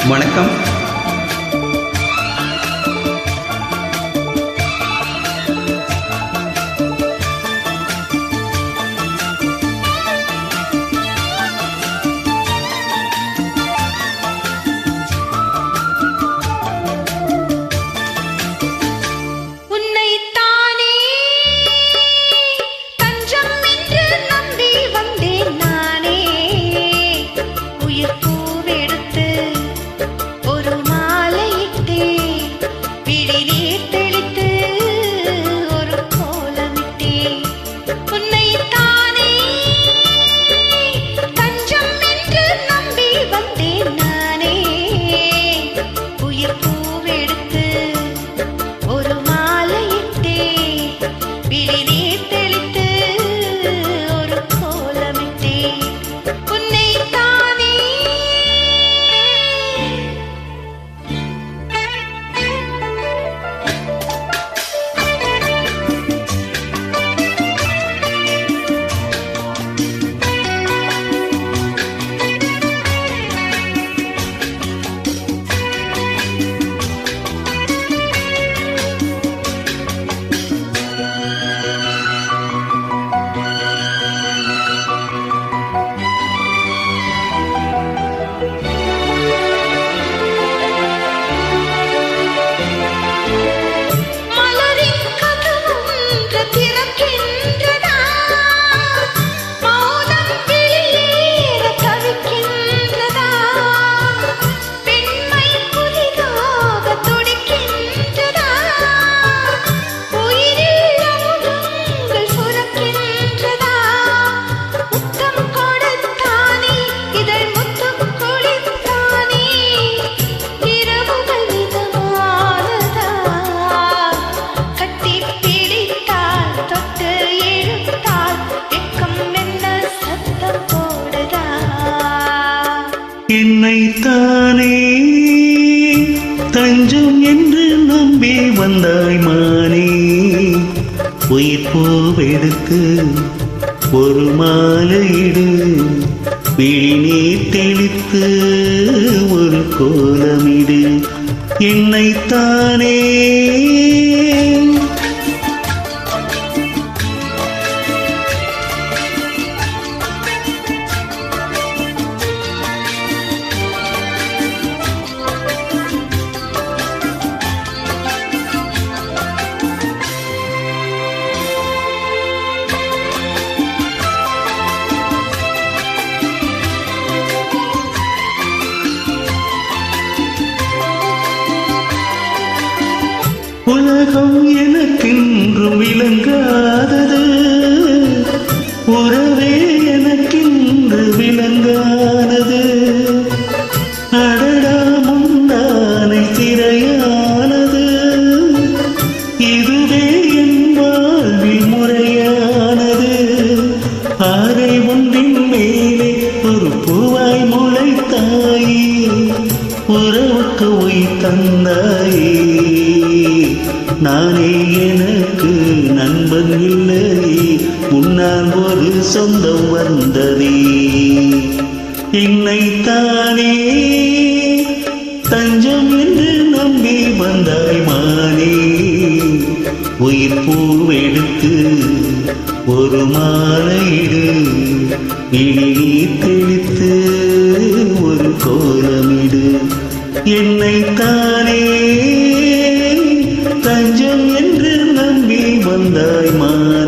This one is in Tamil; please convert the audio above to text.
வணக்கம். என்னைத்தானே தஞ்சம் என்று நம்பி வந்தாய் மானே, உயிர் பூவெடுத்து ஒரு மாலையிடு, விழிநீர் தெளித்து ஒரு கோலமிடு. என்னைத்தானே உலகம் எனக்கென்றும் விளங்காதது, உறவே எனக்கென்று விளங்கானது. அடடா முந்தானை திரையானது, இதுவே என் வாழ்வில் முறையானது. ஆரை ஒன்றின் மேலே ஒரு பூவாய் முளைத்தாயே, உறவுக்கு உயிர் தந்தாயே. நானே எனக்கு நண்பன் இல்லையே, முன்னால் ஒரு சொந்தம் வந்ததே. என்னைத்தானே தஞ்சம் என்று நம்பி வந்தாய் மானே, உயிர் பூவெடுத்து ஒரு மாலையிடு, விழிநீர் தெளித்து ஒரு கோலமிடு. என்னைத்தானே தஞ்சம் என்று நம்பி வந்தாய் மானே.